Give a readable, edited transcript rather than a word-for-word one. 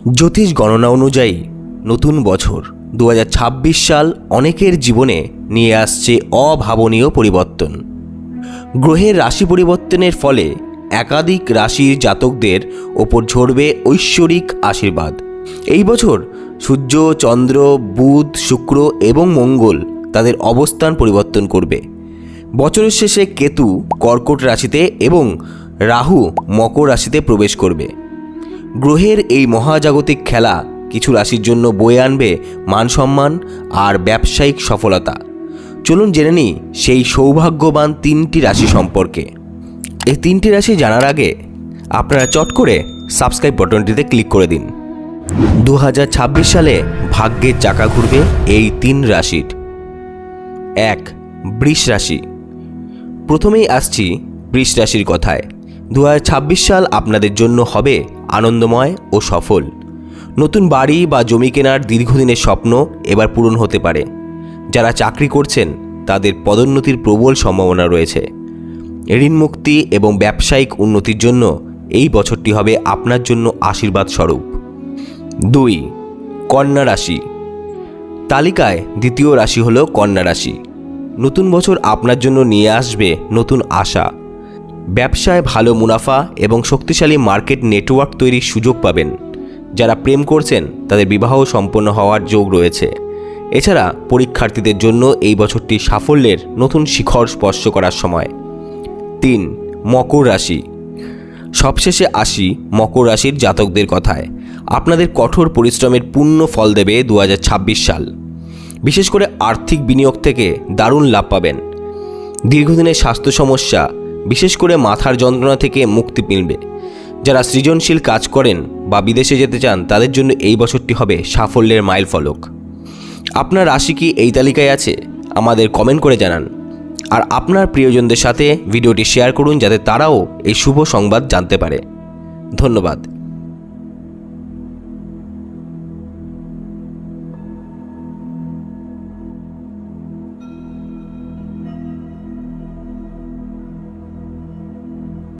জ্যোতিষ গণনা অনুযায়ী নতুন বছর 2026 সাল অনেকের জীবনে নিয়ে আসছে অভাবনীয় পরিবর্তন। গ্রহের রাশি পরিবর্তনের ফলে একাধিক রাশির জাতকদের ওপর ঝরবে ঐশ্বরিক আশীর্বাদ। এই বছর সূর্য, চন্দ্র, বুধ, শুক্র এবং মঙ্গল তাদের অবস্থান পরিবর্তন করবে। বছরের শেষে কেতু কর্কট রাশিতে এবং রাহু মকর রাশিতে প্রবেশ করবে। গ্রহের এই মহাজাগতিক খেলা কিছু রাশির জন্য বয়ে আনবে মান সম্মান আর ব্যবসায়িক সফলতা। চলুন জেনে নিই সেই সৌভাগ্যবান 3টি রাশি সম্পর্কে। এই 3টি রাশি জানার আগে আপনারা চট করে সাবস্ক্রাইব বাটনটিতে ক্লিক করে দিন। 2026 সালে ভাগ্যের চাকা ঘুরবে এই 3 রাশির। 1. বৃষ রাশি। প্রথমেই আসছি বৃষ রাশির কথায়। 2026 সাল আপনাদের জন্য হবে আনন্দময় ও সফল। নতুন বাড়ি বা জমি কেনার দীর্ঘদিনের স্বপ্ন এবার পূরণ হতে পারে। যারা চাকরি করছেন তাদের পদোন্নতির প্রবল সম্ভাবনা রয়েছে। ঋণ মুক্তি এবং ব্যবসায়িক উন্নতির জন্য এই বছরটি হবে আপনার জন্য আশীর্বাদ স্বরূপ। 2. কন্যা রাশি। তালিকায় দ্বিতীয় রাশি হল কন্যা রাশি। নতুন বছর আপনার জন্য নিয়ে আসবে নতুন আশা। ব্যবসায় ভালো মুনাফা এবং শক্তিশালী মার্কেট নেটওয়ার্ক তৈরির সুযোগ পাবেন। যারা প্রেম করছেন তাদের বিবাহ সম্পন্ন হওয়ার যোগ রয়েছে। এছাড়া পরীক্ষার্থীদের জন্য এই বছরটি সাফল্যের নতুন শিখর স্পর্শ করার সময়। 3. মকর রাশি। সবশেষে আসি মকর রাশির জাতকদের কথায়। আপনাদের কঠোর পরিশ্রমের পূর্ণ ফল দেবে 2026 সাল। বিশেষ করে আর্থিক বিনিয়োগ থেকে দারুণ লাভ পাবেন। দীর্ঘদিনের স্বাস্থ্য সমস্যা, বিশেষ করে মাথার যন্ত্রণা থেকে মুক্তি মিলবে। যারা সৃজনশীল কাজ করেন বা বিদেশে যেতে চান তাদের জন্য এই বছরটি হবে সাফল্যের মাইলফলক। আপনার রাশি কি এই তালিকায় আছে? আমাদের কমেন্ট করে জানান। আর আপনার প্রিয়জনদের সাথে ভিডিওটি শেয়ার করুন যাতে তারাও এই শুভ সংবাদ জানতে পারে। ধন্যবাদ।